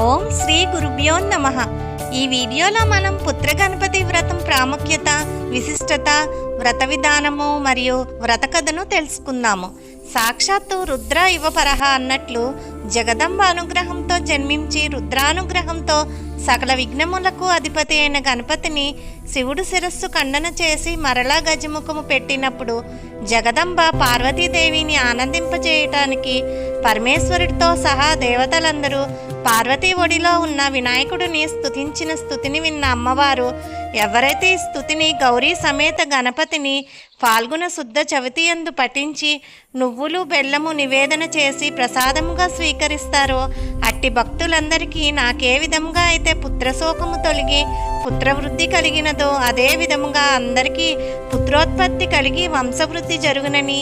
ఓం శ్రీ గురుభ్యో నమః. ఈ వీడియోలో మనం పుత్ర గణపతి వ్రతం ప్రాముఖ్యత, విశిష్టత, వ్రత విధానము మరియు వ్రత కథను తెలుసుకుందాము. సాక్షాత్తు రుద్ర ఇవపరహ అన్నట్లు జగదంబ అనుగ్రహంతో జన్మించి రుద్రానుగ్రహంతో సకల విఘ్నములకు అధిపతి అయిన గణపతిని శివుడు శిరస్సు ఖండన చేసి మరలా గజముఖము పెట్టినప్పుడు జగదంబ పార్వతీదేవిని ఆనందింపజేయటానికి పరమేశ్వరుడితో సహా దేవతలందరూ పార్వతీ ఒడిలో ఉన్న వినాయకుడిని స్తుతించిన స్తుతిని విన్న అమ్మవారు ఎవరైతే ఈ స్తుతిని గౌరీ సమేత గణపతిని ఫాల్గుణ శుద్ధ చవితి యందు పఠించి నువ్వులు బెల్లము నివేదన చేసి ప్రసాదముగా స్వీకరిస్తారో అట్టి భక్తులందరికీ నాకే విధముగా అయితే పుత్రశోకము తొలగి పుత్రవృద్ధి కలిగినదో అదే విధముగా అందరికీ పుత్రోత్పత్తి కలిగి వంశవృద్ధి జరుగునని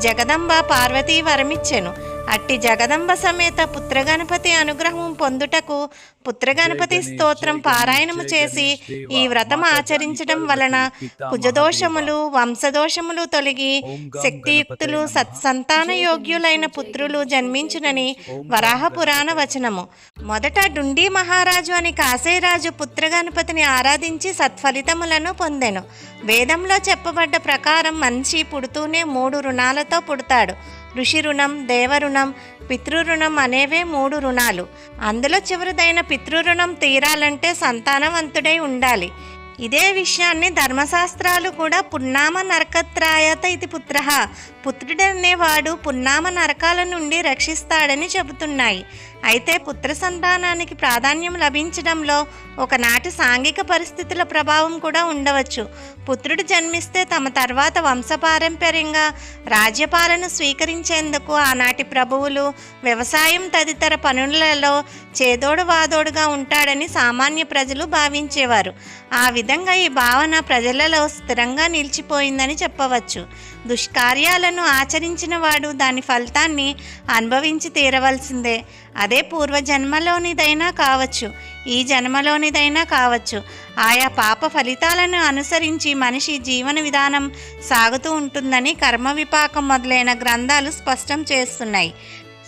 జగదంబ పార్వతీ వరమిచ్చెను. అట్టి జగదంబ సమేత పుత్రగణపతి అనుగ్రహం పొందుటకు పుత్రగణపతి స్తోత్రం పారాయణము చేసి ఈ వ్రతం ఆచరించడం వలన కుజదోషములు వంశదోషములు తొలగి శక్తియుక్తులు సత్సంతాన యోగ్యులైన పుత్రులు జన్మించునని వరాహ పురాణ వచనము. మొదట డుండి మహారాజు అని కాశీరాజు పుత్రగణపతిని ఆరాధించి సత్ఫలితములను పొందెను. వేదంలో చెప్పబడ్డ ప్రకారం మనిషి పుడుతూనే 3 రుణాలతో పుడతాడు. ఋషి రుణం, దేవరుణం, పితృరుణం అనేవే 3 రుణాలు. అందులో చివరిదైన పితృరుణం తీరాలంటే సంతానవంతుడై ఉండాలి. ఇదే విషయాన్ని ధర్మశాస్త్రాలు కూడా పున్నామ నరకత్రాయత ఇది పుత్ర, పుత్రుడనేవాడు పున్నామ నరకాల నుండి రక్షిస్తాడని చెబుతున్నాయి. అయితే పుత్ర సంతానానికి ప్రాధాన్యం లభించడంలో ఒకనాటి సాంఘిక పరిస్థితుల ప్రభావం కూడా ఉండవచ్చు. పుత్రుడు జన్మిస్తే తమ తర్వాత వంశపారంపర్యంగా రాజ్యపాలన స్వీకరించేందుకు ఆనాటి ప్రభువులు వ్యవసాయం తదితర పనులలో చేదోడు వాదోడుగా ఉంటాడని సామాన్య ప్రజలు భావించేవారు. ఆ విధంగా ఈ భావన ప్రజలలో స్థిరంగా నిలిచిపోయిందని చెప్పవచ్చు. దుష్కార్యాలను ఆచరించిన వాడు దాని ఫలితాన్ని అనుభవించి తీరవలసిందే. అదే పూర్వజన్మలోనిదైనా కావచ్చు, ఈ జన్మలోనిదైనా కావచ్చు. ఆయా పాప ఫలితాలను అనుసరించి మనిషి జీవన విధానం సాగుతూ ఉంటుందని కర్మ విపాకం మొదలైన గ్రంథాలు స్పష్టం చేస్తున్నాయి.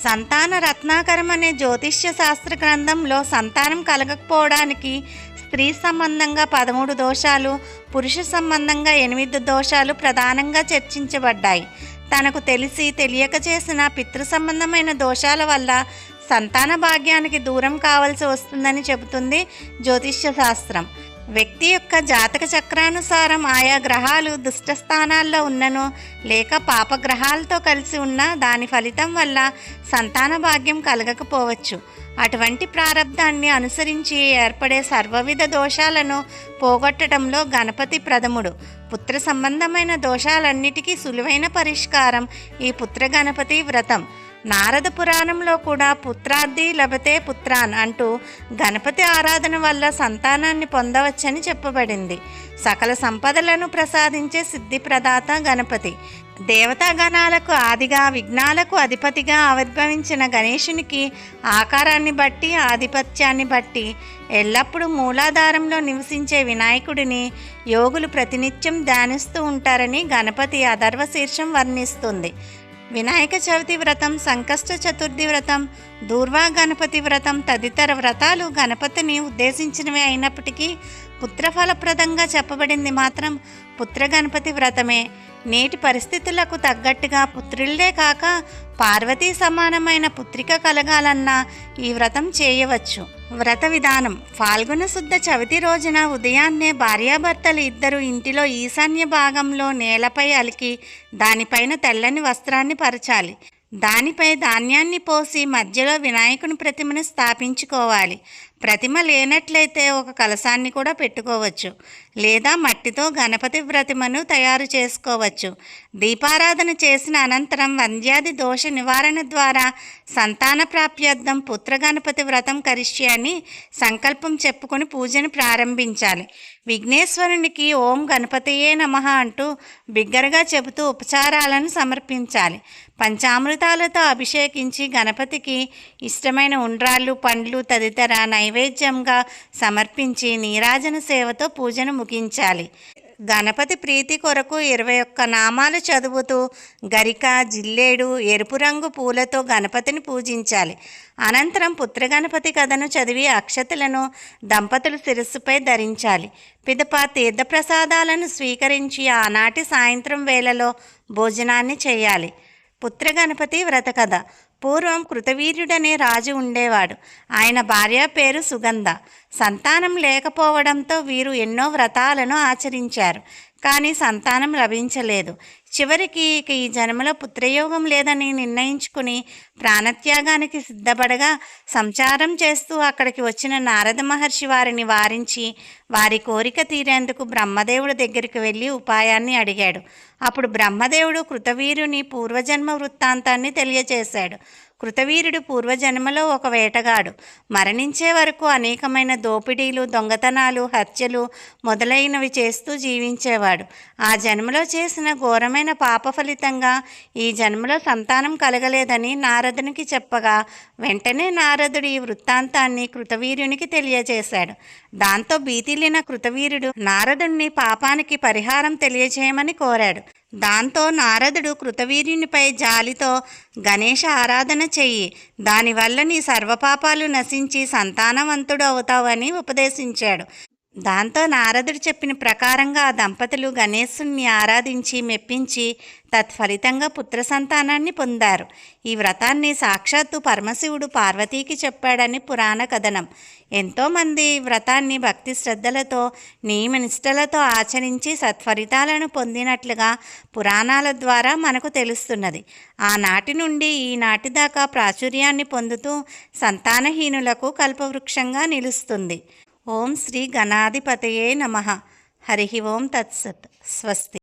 సంతాన రత్నాకరం అనే జ్యోతిష్య శాస్త్ర గ్రంథంలో సంతానం కలగకపోవడానికి స్త్రీ సంబంధంగా 13 దోషాలు, పురుష సంబంధంగా 8 దోషాలు ప్రధానంగా చర్చించబడ్డాయి. తనకు తెలిసి తెలియక చేసిన పితృ సంబంధమైన దోషాల వల్ల సంతాన భాగ్యానికి దూరం కావాల్సి వస్తుందని చెబుతుంది జ్యోతిష్య శాస్త్రం. వ్యక్తి యొక్క జాతక చక్రానుసారం ఆయా గ్రహాలు దుష్ట స్థానాల్లో ఉన్ననో లేక పాపగ్రహాలతో కలిసి ఉన్న దాని ఫలితం వల్ల సంతాన భాగ్యం కలగకపోవచ్చు. అటువంటి ప్రారంధాన్ని అనుసరించి ఏర్పడే సర్వవిధ దోషాలను పోగొట్టడంలో గణపతి ప్రథముడు. పుత్ర సంబంధమైన దోషాలన్నిటికీ సులువైన పరిష్కారం ఈ పుత్ర గణపతి వ్రతం. నారద పురాణంలో కూడా పుత్రార్థి లభతే పుత్రాన్ అంటూ గణపతి ఆరాధన వల్ల సంతానాన్ని పొందవచ్చని చెప్పబడింది. సకల సంపదలను ప్రసాదించే సిద్ధి ప్రదాత గణపతి. దేవతాగణాలకు ఆదిగా విఘ్నాలకు అధిపతిగా ఆవిర్భవించిన గణేశునికి ఆకారాన్ని బట్టి ఆధిపత్యాన్ని బట్టి ఎల్లప్పుడూ మూలాధారంలో నివసించే వినాయకుడిని యోగులు ప్రతినిత్యం ధ్యానిస్తూ ఉంటారని గణపతి అథర్వ శీర్షం వర్ణిస్తుంది. వినాయక చవితి వ్రతం, సంకష్ట చతుర్థి వ్రతం, దూర్వా గణపతి వ్రతం తదితర వ్రతాలు గణపతిని ఉద్దేశించినవి అయినప్పటికీ పుత్రఫలప్రదంగా చెప్పబడింది మాత్రం పుత్ర గణపతి వ్రతమే. నేటి పరిస్థితులకు తగ్గట్టుగా పుత్రులే కాక పార్వతీ సమానమైన పుత్రిక కలగాలన్నా ఈ వ్రతం చేయవచ్చు. వ్రత విధానం: ఫాల్గుణ శుద్ధ చవితి రోజున ఉదయాన్నే భార్యాభర్తలు ఇద్దరు ఇంటిలో ఈశాన్య భాగంలో నేలపై అలికి దానిపైన తెల్లని వస్త్రాన్ని పరచాలి. దానిపై ధాన్యాన్ని పోసి మధ్యలో వినాయకుని ప్రతిమను స్థాపించుకోవాలి. ప్రతిమ లేనట్లయితే ఒక కలశాన్ని కూడా పెట్టుకోవచ్చు, లేదా మట్టితో గణపతి ప్రతిమను తయారు చేసుకోవచ్చు. దీపారాధన చేసిన అనంతరం వంద్యాది దోష నివారణ ద్వారా సంతాన ప్రాప్త్యర్థం పుత్ర గణపతి వ్రతం కరిష్యే అని సంకల్పం చెప్పుకొని పూజను ప్రారంభించాలి. విఘ్నేశ్వరునికి ఓం గణపతియే నమః అంటూ బిగ్గరగా చెబుతూ ఉపచారాలను సమర్పించాలి. పంచామృతాలతో అభిషేకించి గణపతికి ఇష్టమైన ఉండ్రాళ్ళు, పండ్లు తదితర నైవేద్యంగా సమర్పించి నీరాజన సేవతో పూజను ముగించాలి. గణపతి ప్రీతి కొరకు 21 నామాలు చదువుతూ గరిక, జిల్లేడు, ఎరుపు రంగు పూలతో గణపతిని పూజించాలి. అనంతరం పుత్రగణపతి కథను చదివి అక్షతలను దంపతులు శిరస్సుపై ధరించాలి. పిదప తీర్థప్రసాదాలను స్వీకరించి ఆనాటి సాయంత్రం వేళలో భోజనాన్ని చేయాలి. పుత్రగణపతి వ్రత కథ. పూర్వం కృతవీర్యుడనే రాజు ఉండేవాడు. ఆయన భార్య పేరు సుగంధ. సంతానం లేకపోవడంతో వీరు ఎన్నో వ్రతాలను ఆచరించారు. కానీ సంతానం లభించలేదు. చివరికి ఇక ఈ జన్మలో పుత్రయోగం లేదని నిర్ణయించుకుని ప్రాణత్యాగానికి సిద్ధపడగా సంచారం చేస్తూ అక్కడికి వచ్చిన నారద మహర్షి వారిని వారించి వారి కోరిక తీరేందుకు బ్రహ్మదేవుడి దగ్గరికి వెళ్ళి ఉపాయాన్ని అడిగాడు. అప్పుడు బ్రహ్మదేవుడు కృతవీరుని పూర్వజన్మ వృత్తాంతాన్ని తెలియచేశాడు. కృతవీరుడు పూర్వజన్మలో ఒక వేటగాడు. మరణించే వరకు అనేకమైన దోపిడీలు, దొంగతనాలు, హత్యలు మొదలైనవి చేస్తూ జీవించేవాడు. ఆ జన్మలో చేసిన ఘోరమైన పాప ఫలితంగా ఈ జన్మలో సంతానం కలగలేదని నారదునికి చెప్పగా వెంటనే నారదుడు ఈ వృత్తాంతాన్ని కృతవీర్యునికి తెలియజేశాడు. దాంతో భీతిల్లిన కృతవీరుడు నారదుడిని పాపానికి పరిహారం తెలియజేయమని కోరాడు. దాంతో నారదుడు కృతవీర్యునిపై జాలితో గణేశ ఆరాధన చెయ్యి, దానివల్ల నీ సర్వపాపాలు నశించి సంతానవంతుడు అవుతావని ఉపదేశించాడు. దాంతో నారదుడు చెప్పిన ప్రకారంగా ఆ దంపతులు గణేశుణ్ణి ఆరాధించి మెప్పించి తత్ఫలితంగా పుత్ర సంతానాన్ని పొందారు. ఈ వ్రతాన్ని సాక్షాత్తు పరమశివుడు పార్వతీకి చెప్పాడని పురాణ కథనం. ఎంతోమంది వ్రతాన్ని భక్తి శ్రద్ధలతో నియమనిష్టలతో ఆచరించి సత్ఫలితాలను పొందినట్లుగా పురాణాల ద్వారా మనకు తెలుస్తున్నది. ఆనాటి నుండి ఈనాటి దాకా ప్రాచుర్యాన్ని పొందుతూ సంతానహీనులకు కల్పవృక్షంగా నిలుస్తుంది. ఓం శ్రీ గణాధిపతయే నమః. హరి ఓం తత్సత్. స్వస్తి.